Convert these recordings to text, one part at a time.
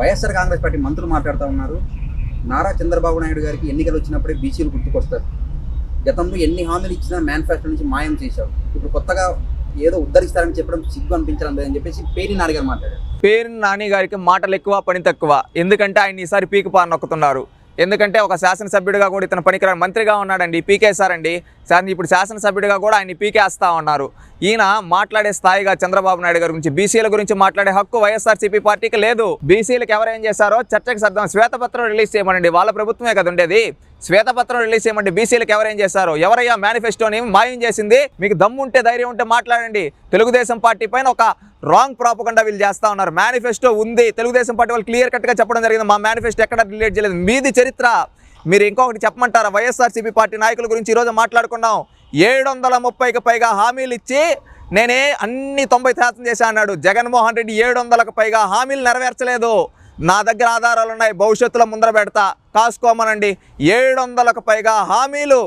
YSR Congress party మంత్రులు మాట్లాడుతూ ఉన్నారు. నారా చంద్రబాబు నాయుడు గారికి ఎన్నికలు వచ్చినప్పుడే బీసీలు గుర్తుకొస్తారు. గతంలో ఎన్ని హామీలు ఇచ్చినా మేనిఫెస్టో నుంచి మాయం చేశారు. ఇప్పుడు కొత్తగా ఏదో ఉద్ధరిస్తారని చెప్పడం సిగ్గు అనిపించడం లేదని చెప్పేసి పేర్ని నాని గారు మాట్లాడారు. పేర్ని నాని గారికి మాటలు ఎక్కువ, పని తక్కువ. ఎందుకంటే ఆయన ఈసారి పీకి పార నొక్కుతున్నారు. ఎందుకంటే ఒక శాసనసభ్యుడిగా కూడా ఇతను పనికిరాని మంత్రిగా ఉన్నాడండి, పీకేశారండి. ఇప్పుడు శాసనసభ్యుడిగా కూడా ఆయన పీకేస్తా ఉన్నారు. ఈయన మాట్లాడే స్థాయిగా చంద్రబాబు నాయుడు గారి గురించి, బీసీల గురించి మాట్లాడే హక్కు వైఎస్ఆర్సీపీ పార్టీకి లేదు. బీసీలకు ఎవరేం చేశారో చర్చకు సర్దం. శ్వేతపత్రం రిలీజ్ చేయమనండి, వాళ్ళ ప్రభుత్వమే కదా ఉండేది. శ్వేతపత్రం రిలీజ్ చేయమండి. బీసీలకు ఎవరేం చేశారో, ఎవరయ్యా మేనిఫెస్టోని మాయం చేసింది? మీకు దమ్ము ఉంటే, ధైర్యం ఉంటే మాట్లాడండి. తెలుగుదేశం పార్టీ పైన ఒక రాంగ్ ప్రాపగండా వీళ్ళు చేస్తూ ఉన్నారు. మేనిఫెస్టో ఉంది, తెలుగుదేశం పార్టీ వాళ్ళు క్లియర్ కట్గా చెప్పడం జరిగింది. మా మేనిఫెస్టో ఎక్కడ రిలీజ్ చేయలేదు. మీది చరిత్ర. మీరు ఇంకొకటి చెప్పమంటారా? వైఎస్ఆర్సీపీ పార్టీ నాయకుల గురించి ఈరోజు మాట్లాడుకున్నాం. 730కి పైగా హామీలు ఇచ్చి నేనే అన్ని 90% చేశా అన్నాడు జగన్మోహన్ రెడ్డి. 700కు పైగా హామీలు నెరవేర్చలేదు. నా దగ్గర ఆధారాలు ఉన్నాయి, భవిష్యత్తులో ముందర పెడతా, కాసుకోమనండి. 700కు పైగా హామీలు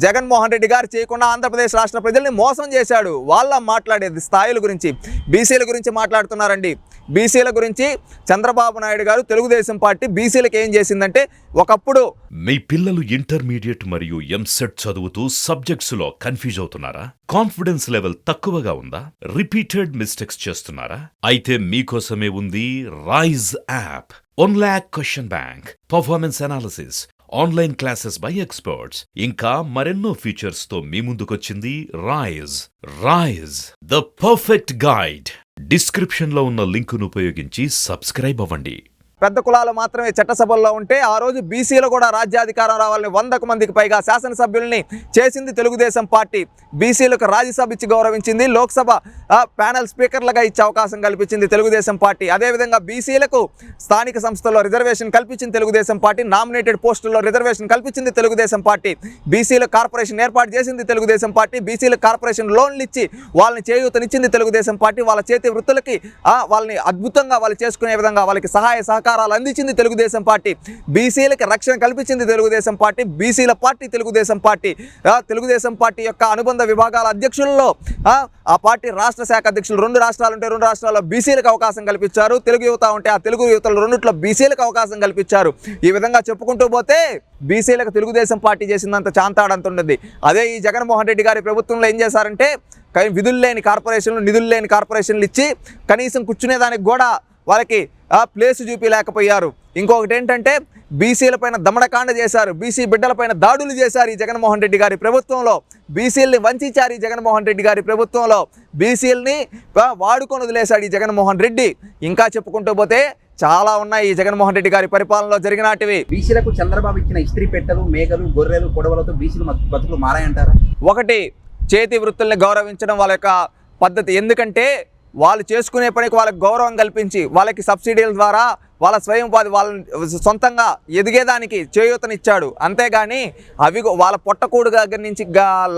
జగన్మోహన్ రెడ్డి గారు చేయకుండా ఆంధ్రప్రదేశ్ రాష్ట్ర ప్రజల్ని మోసం చేశాడు. వాళ్ళ మాట్లాడేది స్థాయిల గురించి, బీసీల గురించి మాట్లాడుతున్నారండి. బీసీల గురించి చంద్రబాబు నాయుడు గారు, తెలుగుదేశం పార్టీ బీసీలకు ఏం చేసిందంటే, ఒకప్పుడు మీ పిల్లలు ఇంటర్మీడియట్ మరియు ఎంసెట్ చదువుతూ సబ్జెక్ట్స్లో కన్ఫ్యూజ్ అవుతున్నారా? కాన్ఫిడెన్స్ లెవెల్ తక్కువగా ఉందా? రిపీటెడ్ మిస్టేక్స్ చేస్తున్నారా? అయితే మీకోసమే ఉంది Rise app. 1 lakh question bank, performance analysis, online classes by experts, ఇంకా మరెన్నో ఫీచర్స్ తో మీ ముందుకొచ్చింది Rise the perfect guide. Description లో ఉన్న లింకును ఉపయోగించి సబ్స్క్రైబ్ అవ్వండి. పెద్ద కులాలు మాత్రమే చట్టసభల్లో ఉంటే ఆ రోజు బీసీలు కూడా రాజ్యాధికారం రావాలని 100 మందికి పైగా శాసనసభ్యుల్ని చేసింది తెలుగుదేశం పార్టీ. బీసీలకు రాజ్యసభ ఇచ్చి గౌరవించింది, లోక్సభ ప్యానెల్ స్పీకర్లుగా ఇచ్చే అవకాశం కల్పించింది తెలుగుదేశం పార్టీ. అదేవిధంగా బీసీలకు స్థానిక సంస్థల్లో రిజర్వేషన్ కల్పించింది తెలుగుదేశం పార్టీ. నామినేటెడ్ పోస్టుల్లో రిజర్వేషన్ కల్పించింది తెలుగుదేశం పార్టీ. బీసీల కార్పొరేషన్ ఏర్పాటు చేసింది తెలుగుదేశం పార్టీ. బీసీల కార్పొరేషన్ లోన్లు ఇచ్చి వాళ్ళని చేయూతనిచ్చింది తెలుగుదేశం పార్టీ. వాళ్ళ చేతి వృత్తులకి వాళ్ళని అద్భుతంగా వాళ్ళు చేసుకునే విధంగా వాళ్ళకి సహాయ సహకారాలు అందించింది తెలుగుదేశం పార్టీ. బీసీలకి రక్షణ కల్పించింది తెలుగుదేశం పార్టీ. బీసీల party Telugu Desam party. Telugu Desam party యొక్క అనుబంధ విభాగాల అధ్యక్షుల్లో ఆ పార్టీ రాష్ట్ర శాఖ అధ్యక్షులు 2 రాష్ట్రాలు ఉంటే 2 రాష్ట్రాల్లో బీసీలకు అవకాశం కల్పించారు. తెలుగు యువత ఉంటే ఆ తెలుగు యువతలు 2ట్లో బీసీలకు అవకాశం కల్పించారు. ఈ విధంగా చెప్పుకుంటూ పోతే బీసీలకు తెలుగుదేశం పార్టీ చేసిందంత చాంతాడంత ఉండదు. అదే ఈ జగన్మోహన్ రెడ్డి గారి ప్రభుత్వంలో ఏం చేశారంటే, విధులు లేని కార్పొరేషన్లు, నిధులు లేని కార్పొరేషన్లు ఇచ్చి కనీసం కూర్చునేదానికి కూడా వాళ్ళకి ప్లేస్ చూపించలేకపోయారు. ఇంకొకటి ఏంటంటే, బీసీలపైన దమనకాండ చేశారు, బీసీ బిడ్డలపైన దాడులు చేశారు ఈ జగన్మోహన్ రెడ్డి గారి ప్రభుత్వంలో. బీసీలని వంచారు ఈ జగన్మోహన్ రెడ్డి గారి ప్రభుత్వంలో. బీసీలని వాడుకొని వదిలేశాడు ఈ జగన్మోహన్ రెడ్డి. ఇంకా చెప్పుకుంటూ పోతే చాలా ఉన్నాయి ఈ జగన్మోహన్ రెడ్డి గారి పరిపాలనలో జరిగినటివి. బీసీలకు చంద్రబాబు ఇచ్చిన ఇస్త్రీ పెట్టెలు, మేకలు, గొర్రెలు, కొడవలతో బీసీలు బతుకులు మారాయంటారా? ఒకటి, చేతి వృత్తుల్ని గౌరవించడం వాళ్ళ యొక్క పద్ధతి. ఎందుకంటే వాళ్ళు చేసుకునే పనికి వాళ్ళకి గౌరవం కల్పించి, వాళ్ళకి సబ్సిడీల ద్వారా వాళ్ళ స్వయం ఉపాధి, వాళ్ళని సొంతంగా ఎదిగేదానికి చేయూతనిచ్చాడు. అంతేగాని అవి వాళ్ళ పొట్టకూడు దగ్గర నుంచి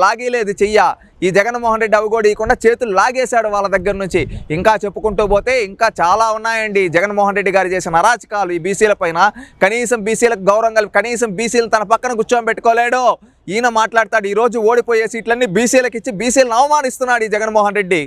లాగేలేదు చెయ్య. ఈ జగన్మోహన్ రెడ్డి అవి కూడా ఇవ్వకుండా చేతులు లాగేశాడు వాళ్ళ దగ్గర నుంచి. ఇంకా చెప్పుకుంటూ పోతే ఇంకా చాలా ఉన్నాయండి జగన్మోహన్ రెడ్డి గారు చేసిన అరాచకాలు ఈ బీసీల పైన. కనీసం బీసీలకు గౌరవం కనీసం బీసీలు తన పక్కన కూర్చోబెట్టుకోలేడు. ఈయన మాట్లాడతాడు, ఈరోజు ఓడిపోయే సీట్లన్నీ బీసీలకు ఇచ్చి బీసీలను అవమానిస్తున్నాడు ఈ జగన్మోహన్ రెడ్డి.